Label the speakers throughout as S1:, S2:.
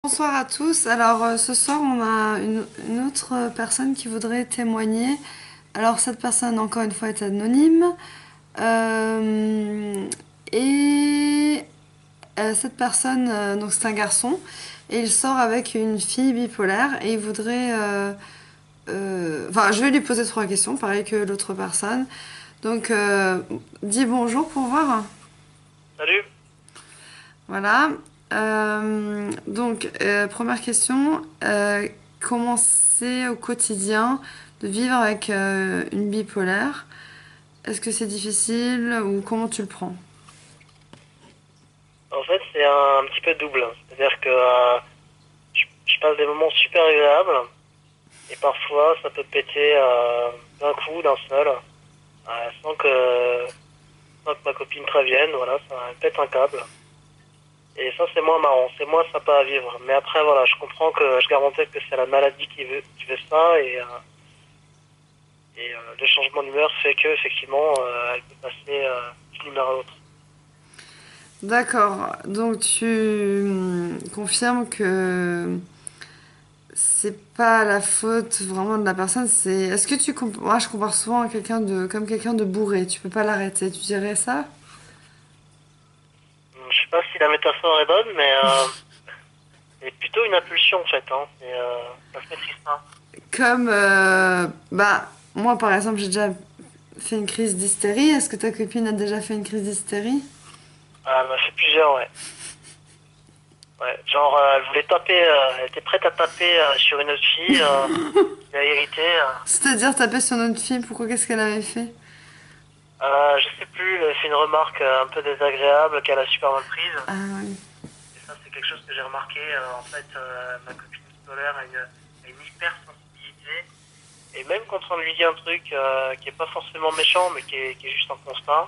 S1: Bonsoir à tous. Alors ce soir on a une autre personne qui voudrait témoigner. Alors cette personne encore une fois est anonyme. Euh, et cette personne, donc c'est un garçon, et il sort avec une fille bipolaire et il voudrait... Enfin je vais lui poser trois questions, pareil que l'autre personne. Donc dis bonjour pour voir.
S2: Salut.
S1: Voilà. Première question, comment c'est au quotidien de vivre avec une bipolaire? Est-ce que c'est difficile ou comment tu le prends?
S2: En fait, c'est un petit peu double. C'est-à-dire que je passe des moments super agréables et parfois ça peut péter d'un coup, d'un seul, sans que ma copine prévienne. Voilà, ça pète un câble. Et ça, c'est moins marrant, c'est moins sympa à vivre. Mais après, voilà, je comprends que je garantis que c'est la maladie qui veut ça et le changement d'humeur fait que effectivement, elle peut passer d'une humeur à l'autre.
S1: D'accord, donc tu confirmes que c'est pas la faute vraiment de la personne, c'est... Est-ce que Moi je compare souvent à quelqu'un de... comme quelqu'un de bourré, tu peux pas l'arrêter, tu dirais ça?
S2: Je sais pas si la métaphore est bonne, mais c'est plutôt une impulsion en fait. Hein. Ça se maîtrise pas.
S1: Comme, moi par exemple j'ai déjà fait une crise d'hystérie. Est-ce que ta copine a déjà fait une crise d'hystérie?
S2: Elle m'a fait plusieurs, ouais. Ouais. Genre, elle voulait taper, elle était prête à taper sur une autre fille, qui l'a irrité.
S1: C'est-à-dire taper sur notre fille, pourquoi qu'est-ce qu'elle avait fait?
S2: Je sais plus, elle a fait une remarque un peu désagréable qu'elle a super mal prise.
S1: Ah oui.
S2: Et ça, c'est quelque chose que j'ai remarqué. En fait, ma copine scolaire a une hypersensibilité. Et même quand on lui dit un truc qui est pas forcément méchant, mais qui est juste un constat,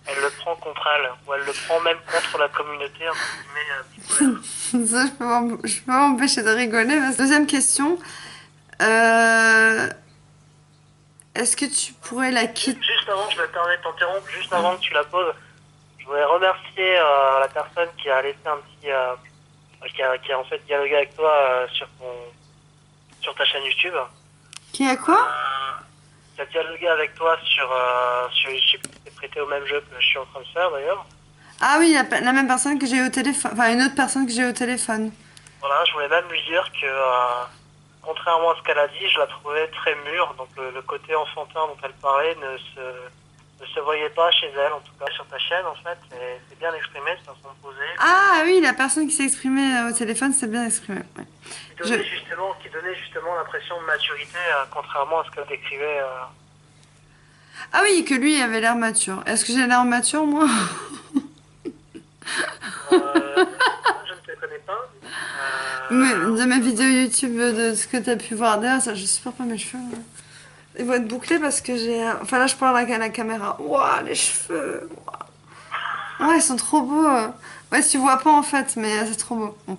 S2: elle le prend contre elle, ou elle le prend même contre la communauté, entre guillemets, bipolaire.
S1: Ça, je peux pas m'empêcher de rigoler. Deuxième question, euh, est-ce que tu pourrais la quitter?
S2: Juste avant, je me permets de t'interrompre, juste avant que tu la poses, je voudrais remercier la personne qui a laissé un petit, qui a en fait dialogué avec toi sur ta chaîne YouTube,
S1: Qui a quoi?
S2: qui a dialogué avec toi sur YouTube, qui s'est prêté au même jeu que je suis en train de faire d'ailleurs.
S1: Ah oui, la même personne que j'ai eu au téléphone, enfin une autre personne que j'ai eu au téléphone.
S2: Voilà, je voulais même lui dire que, contrairement à ce qu'elle a dit, je la trouvais très mûre, donc le côté enfantin dont elle parlait ne se voyait pas chez elle, en tout cas sur ta chaîne en fait, et c'est bien exprimé, c'est façon de poser.
S1: Ah oui, la personne qui s'est exprimée au téléphone s'est bien exprimée. Ouais. Je...
S2: Qui donnait justement l'impression de maturité, contrairement à ce qu'elle décrivait.
S1: Ah oui, que lui avait l'air mature. Est-ce que j'ai l'air mature, moi?
S2: Je ne te connais pas.
S1: De mes vidéos YouTube, de ce que t'as pu voir derrière, ça, je supporte pas mes cheveux. Ils vont être bouclés parce que j'ai... Enfin là, je parle à la caméra. Ouah, les cheveux. Ouais, ils sont trop beaux. Ouais, tu vois pas en fait, mais c'est trop beau. Bon.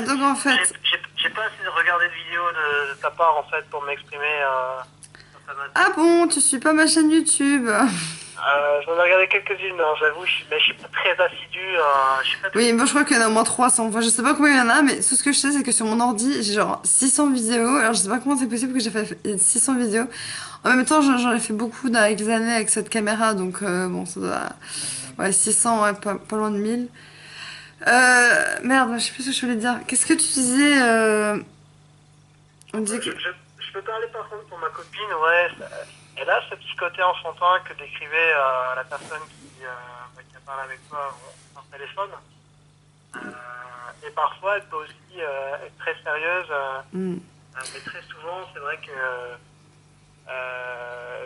S1: Donc en fait...
S2: J'ai pas assez regardé de vidéos de ta part en fait pour m'exprimer sur ta note.
S1: Ah bon, tu suis pas ma chaîne YouTube?
S2: J'en ai regardé quelques-unes, hein, j'avoue, mais je suis pas très assidu. Je suis pas très...
S1: Oui, moi je crois qu'il y en a au moins 300. Enfin, je sais pas combien il y en a, mais tout ce que je sais, c'est que sur mon ordi, j'ai genre 600 vidéos. Alors je sais pas comment c'est possible que j'ai fait 600 vidéos. En même temps, j'en ai fait beaucoup avec les années avec cette caméra, donc bon, ça doit... Ouais, 600, ouais, pas loin de 1000. Merde, je sais plus ce que je voulais dire. Qu'est-ce que tu disais On disait que...
S2: Je peux parler par contre pour ma copine, ouais. Elle a ce petit côté enfantin que décrivait la personne qui a parlé avec toi par téléphone. Et parfois, elle peut aussi être très sérieuse.
S1: Hmm.
S2: Mais très souvent, c'est vrai que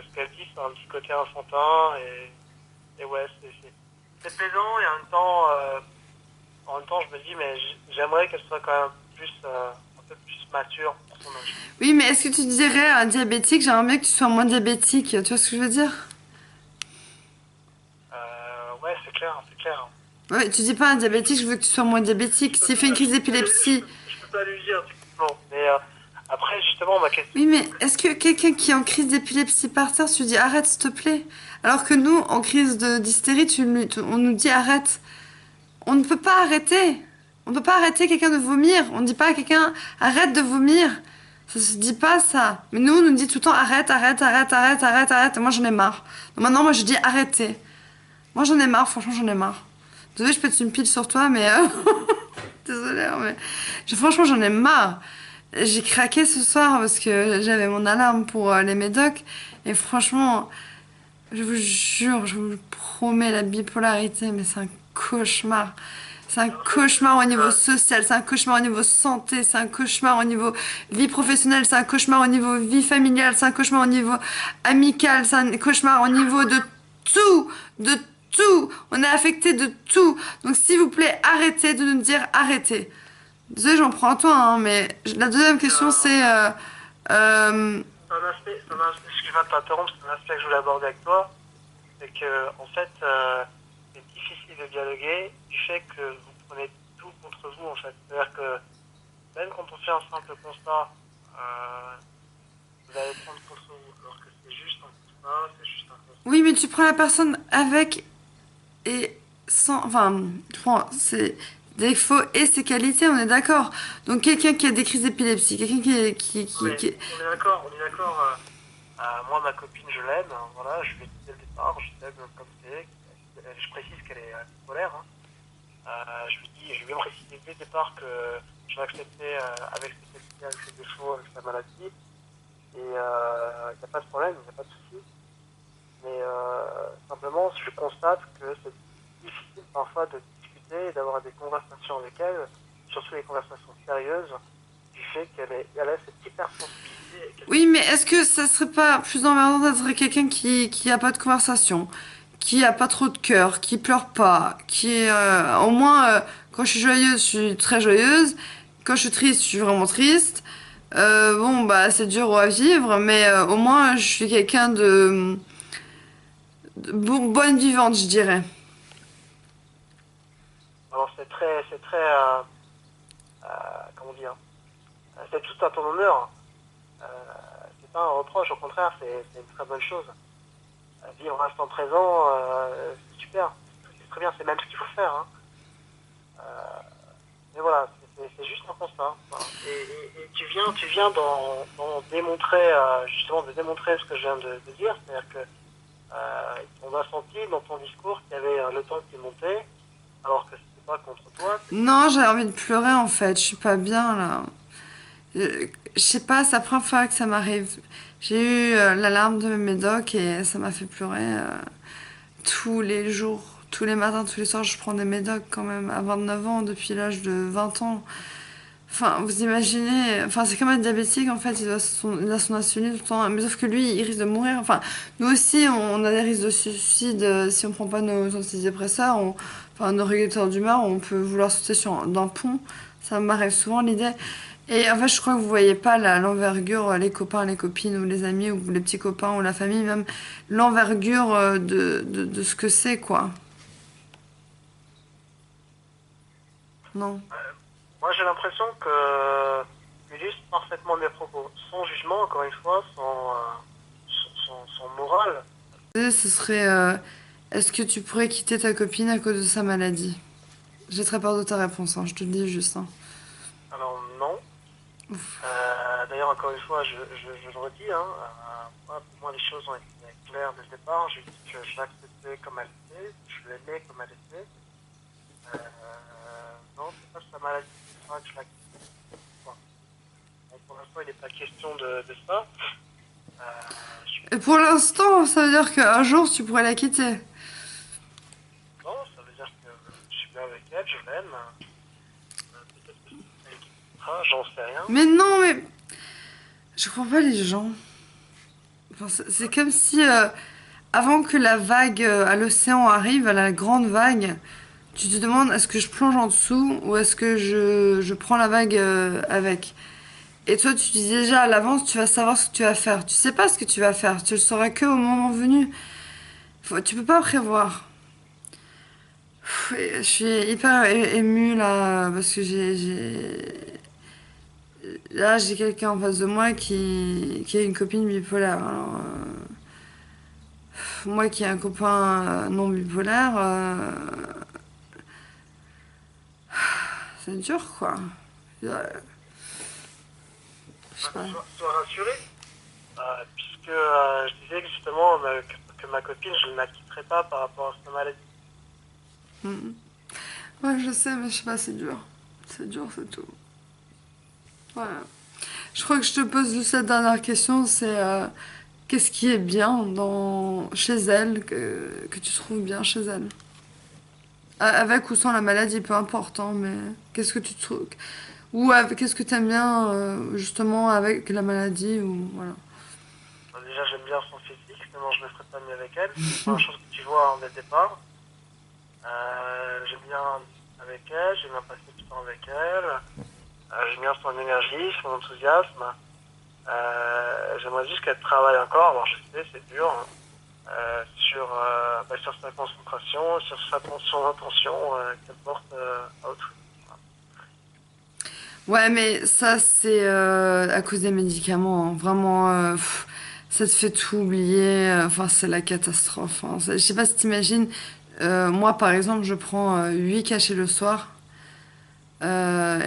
S2: ce qu'elle dit, c'est un petit côté enfantin. Et ouais, c'est plaisant. Et en même temps, je me dis, mais j'aimerais qu'elle soit quand même un peu plus mature pour son âge.
S1: Oui, mais est-ce que tu dirais à un diabétique, j'aimerais bien que tu sois moins diabétique, tu vois ce que je veux dire?
S2: Ouais, c'est clair, c'est clair.
S1: Ouais, tu dis pas à un diabétique, je veux que tu sois moins diabétique. S'il fait une crise d'épilepsie...
S2: Je peux pas lui dire, typiquement. Mais après, justement, ma question...
S1: Oui, mais est-ce que quelqu'un qui est en crise d'épilepsie par terre, tu lui dis arrête, s'il te plaît? Alors que nous, en crise d'hystérie, on nous dit arrête. On ne peut pas arrêter. On peut pas arrêter quelqu'un de vomir. On dit pas à quelqu'un arrête de vomir. Ça se dit pas ça. Mais nous, on nous dit tout le temps arrête, arrête, arrête, arrête, arrête, arrête. Et moi, j'en ai marre. Donc maintenant, moi, je dis arrêtez. Moi, j'en ai marre, franchement, j'en ai marre. Désolée, je pète une pile sur toi, mais désolée, hein, mais franchement, j'en ai marre. J'ai craqué ce soir parce que j'avais mon alarme pour les médocs. Et franchement, je vous jure, je vous promets, la bipolarité, mais c'est un cauchemar. C'est un
S2: En fait,
S1: cauchemar au niveau social, c'est un cauchemar au niveau santé, c'est un cauchemar au niveau vie professionnelle, c'est un cauchemar au niveau vie familiale, c'est un cauchemar au niveau amical, c'est un cauchemar au niveau tout, de tout. On est affecté de tout. Donc s'il vous plaît, arrêtez de nous dire arrêtez. Désolée, j'en prends à toi, hein, mais la deuxième question c'est euh,
S2: excuse-moi de t'interrompre, c'est un aspect que je voulais aborder avec toi. C'est que, en fait, c'est difficile de dialoguer du fait que vous prenez tout contre vous, en fait. C'est-à-dire que même quand on fait un simple constat, vous allez prendre contre vous, alors que c'est juste un constat, c'est juste un constat.
S1: oui, mais tu prends la personne avec et sans. Enfin, tu prends ses défauts et ses qualités, on est d'accord. Donc, quelqu'un qui a des crises d'épilepsie, quelqu'un qui est.
S2: Mais on est d'accord, on est d'accord. Moi, ma copine, je l'aime, hein, voilà, je lui ai dit dès le départ, je l'aime comme c'est. Je précise qu'elle est bipolaire. Hein. Je lui ai précisé dès le départ que je l'acceptais avec ses qualités, avec ses défauts, avec sa maladie. Et il n'y a pas de problème, il n'y a pas de souci. Mais simplement, je constate que c'est difficile parfois de discuter et d'avoir des conversations avec elle, surtout les conversations sérieuses, du fait qu'elle a cette hypersensibilité.
S1: Oui, mais est-ce que ça serait pas plus emmerdant d'être quelqu'un qui a pas de conversation, qui a pas trop de cœur, qui pleure pas, qui est au moins quand je suis joyeuse, je suis très joyeuse, quand je suis triste, je suis vraiment triste. Bon bah c'est dur à vivre, mais au moins je suis quelqu'un de bonne vivante, je dirais.
S2: Alors comment dire, c'est tout à ton honneur. Euh, c'est pas un reproche, au contraire, c'est une très bonne chose. Vivre l'instant présent, c'est super, c'est très bien, c'est même ce qu'il faut faire. Hein. Mais voilà, c'est juste un constat. Voilà. Et tu viens d'en démontrer, justement, de démontrer ce que je viens de dire, c'est-à-dire que on a senti dans ton discours qu'il y avait le temps qui montait, alors que c'était pas contre toi.
S1: Non, j'ai envie de pleurer en fait, je suis pas bien là. Je sais pas, c'est la première fois que ça m'arrive. J'ai eu l'alarme de mes médocs et ça m'a fait pleurer tous les jours, tous les matins, tous les soirs. Je prends des médocs quand même à 29 ans, depuis l'âge de 20 ans. Enfin, vous imaginez, enfin, c'est comme un diabétique en fait, il a son insuline tout le temps, mais sauf que lui, il risque de mourir. Enfin, nous aussi, on a des risques de suicide si on prend pas nos antidépresseurs, enfin, nos régulateurs d'humeur, on peut vouloir sauter d'un pont. Ça m'arrive souvent l'idée. Et en fait, je crois que vous voyez pas l'envergure, les copains, les copines, ou les amis, ou les petits copains, ou la famille, même l'envergure de ce que c'est, quoi. Non.
S2: Moi, j'ai l'impression que tu illustres parfaitement mes propos, sans jugement, encore une fois, sans morale.
S1: Ce serait, est-ce que tu pourrais quitter ta copine à cause de sa maladie? J'ai très peur de ta réponse, hein, je te le dis juste. Hein.
S2: Alors, non. D'ailleurs, encore une fois, je le redis, hein, pour moi, les choses ont été claires dès le départ. J'ai dit que je l'acceptais comme elle était, je l'aimais comme elle était. Non, c'est pas sa maladie, c'est pas que je l'accepte. Bon. Donc, pour l'instant, il n'est pas question de ça. Euh, je-
S1: Et pour l'instant, ça veut dire qu'un jour, tu pourrais la quitter.
S2: non, ça veut dire que je suis bien avec elle, je l'aime. Peut-être que c'est elle qui quittera, j'en sais rien.
S1: Mais non, mais je crois pas les gens. Enfin, c'est comme si, avant que la vague à l'océan arrive, à la grande vague, tu te demandes est-ce que je plonge en dessous ou est-ce que je prends la vague avec. Et toi, tu dis déjà à l'avance, tu vas savoir ce que tu vas faire. Tu sais pas ce que tu vas faire, tu le sauras que au moment venu. Tu peux pas prévoir. Je suis hyper émue là parce que là j'ai quelqu'un en face de moi qui a une copine bipolaire. Alors, moi qui ai un copain non bipolaire, c'est dur, quoi. Je sais
S2: Bah,
S1: pas.
S2: sois rassuré, puisque je disais que justement que ma copine, je ne la quitterai pas par rapport à sa maladie.
S1: Mm. Ouais, je sais, mais je sais pas, c'est dur. C'est dur, c'est tout. Ouais. Je crois que je te pose juste la dernière question, c'est qu'est-ce qui est bien chez elle, que tu trouves bien chez elle? Avec ou sans la maladie, peu importe, hein, mais qu'est-ce que tu trouves? Qu'est-ce que tu aimes bien, justement, avec la maladie, ou voilà.
S2: Bah, déjà, j'aime bien son physique, sinon je ne me serais pas mis avec elle. C'est la première chose que tu vois dès le départ. J'aime bien avec elle, j'aime bien passer du temps avec elle. J'aime bien son énergie, son enthousiasme. J'aimerais juste qu'elle travaille encore, alors je sais, c'est dur, hein, sur sa concentration, sur son attention qu'elle porte à autrui.
S1: Ouais, mais ça, c'est à cause des médicaments, hein. Vraiment, ça te fait tout oublier. Enfin, c'est la catastrophe, hein. Je sais pas si t'imagines. Moi, par exemple, je prends 8 cachets le soir. Et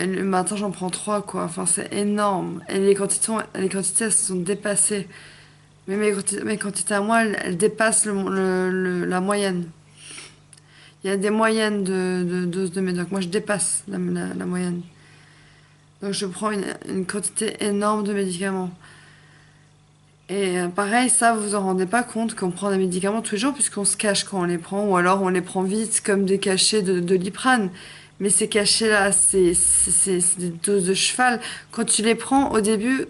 S1: le matin, j'en prends 3, quoi. Enfin, c'est énorme. Et les quantités, elles se sont dépassées. Mais mes quantités à moi, elles dépassent la moyenne. Il y a des moyennes de doses de médoc. Moi, je dépasse la moyenne. Donc, je prends une quantité énorme de médicaments. Et pareil, ça, vous vous en rendez pas compte qu'on prend des médicaments tous les jours puisqu'on se cache quand on les prend, ou alors on les prend vite comme des cachets de Liprane. Mais ces cachets-là, c'est des doses de cheval. Quand tu les prends au début,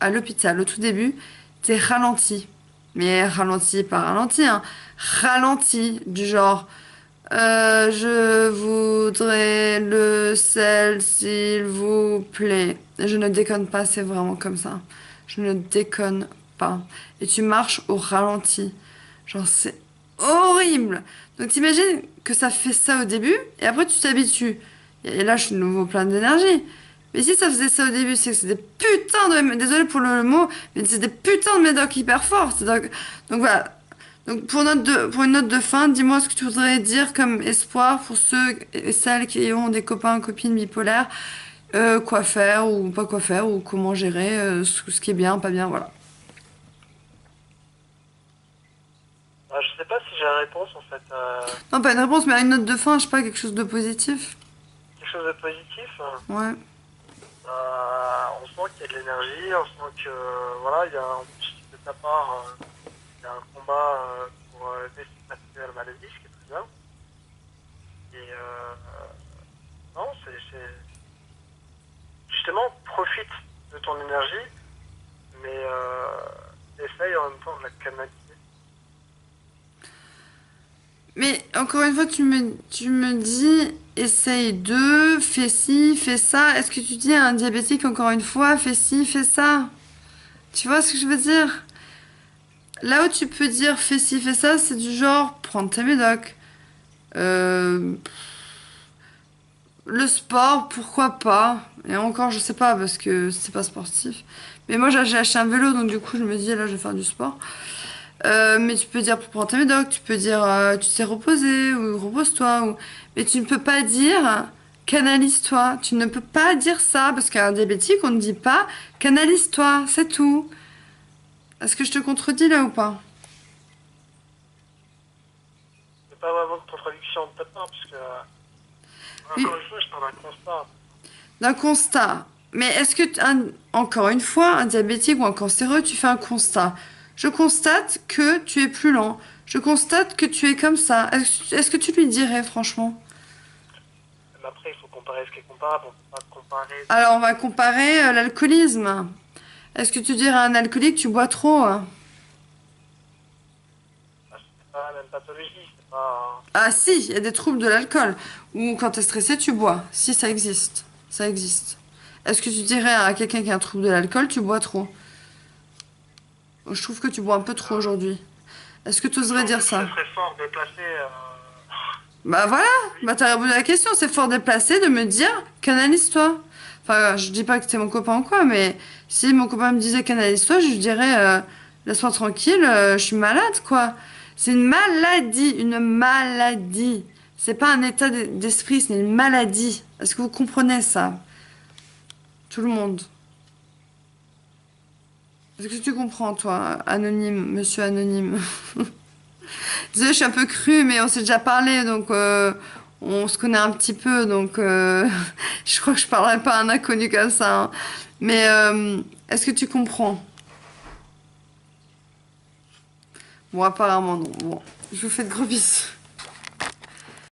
S1: à l'hôpital, au tout début, t'es ralenti. Mais ralenti, pas ralenti, hein. Ralenti, du genre, je voudrais le sel, s'il vous plaît. Je ne déconne pas, c'est vraiment comme ça. Je ne déconne pas. Et tu marches au ralenti. Genre, c'est horrible. Donc, t'imagines que ça fait ça au début, et après, tu t'habitues. Et là, je suis de nouveau plein d'énergie. Mais si ça faisait ça au début, c'est que c'est des putains de... Désolé pour le mot, mais c'est des putains de médocs hyper forts. Donc voilà. Donc pour une note de fin, dis-moi ce que tu voudrais dire comme espoir pour ceux et celles qui ont des copains, copines bipolaires, quoi faire ou pas quoi faire, ou comment gérer ce qui est bien, pas bien, voilà.
S2: Je sais pas si j'ai la réponse en fait.
S1: Non, pas une réponse, mais une note de fin, je sais pas, quelque chose de positif.
S2: Quelque chose de positif.
S1: Ouais.
S2: On sent qu'il y a de l'énergie, on sent que voilà, il y a en plus de ta part, il y a un combat pour déstigmatiser la maladie, ce qui est très bien. Et non, justement, profite de ton énergie, mais essaye en même temps de la canaliser.
S1: Mais encore une fois, tu me dis, essaye fais ci, fais ça. Est-ce que tu dis à un diabétique, encore une fois, fais ci, fais ça? Tu vois ce que je veux dire? Là où tu peux dire fais ci, fais ça, c'est du genre prendre tes médocs. Euh, le sport, pourquoi pas? Et encore, je sais pas parce que c'est pas sportif. Mais moi, j'ai acheté un vélo, donc du coup, je me dis là, je vais faire du sport. Mais tu peux dire pour prendre tes médocs, tu peux dire tu t'es reposé ou repose-toi. Mais tu ne peux pas dire canalise-toi. Tu ne peux pas dire ça parce qu'à un diabétique, on ne dit pas canalise-toi, c'est tout. Est-ce que je te contredis là ou pas?
S2: C'est pas vraiment de contradiction de ta part, puisque
S1: Oui,
S2: encore une fois, je parle d'un constat.
S1: d'un constat. Mais est-ce que, encore une fois, un diabétique ou un cancéreux, tu fais un constat? Je constate que tu es plus lent. Je constate que tu es comme ça. Est-ce que tu lui dirais, franchement?
S2: Mais après, il faut comparer ce qui est comparable, on peut pas comparer.
S1: Alors, on va comparer l'alcoolisme. Est-ce que tu dirais à un alcoolique, tu bois trop, hein?
S2: C'est pas la même pathologie, c'est pas.
S1: Ah si, il y a des troubles de l'alcool. Ou quand tu es stressé, tu bois. Si, ça existe. Ça existe. Est-ce que tu dirais à quelqu'un qui a un trouble de l'alcool, tu bois trop? Je trouve que tu bois un peu trop aujourd'hui. Est-ce que tu oserais dire
S2: Ce
S1: ça?
S2: serait fort déplacé.
S1: Bah voilà, bah t'as répondu à la question. C'est fort déplacé de me dire canalise-toi. Enfin, je dis pas que t'es mon copain ou quoi, mais si mon copain me disait canalise-toi, je lui dirais laisse-moi tranquille, je suis malade quoi. C'est une maladie, une maladie. C'est pas un état d'esprit, c'est une maladie. Est-ce que vous comprenez ça? Tout le monde. Est-ce que tu comprends, toi, anonyme, monsieur anonyme? Désolée, je suis un peu crue, mais on s'est déjà parlé, donc on se connaît un petit peu, donc je crois que je parlerai pas à un inconnu comme ça, hein. Mais est-ce que tu comprends? Bon, apparemment non. Bon, je vous fais de gros bisous.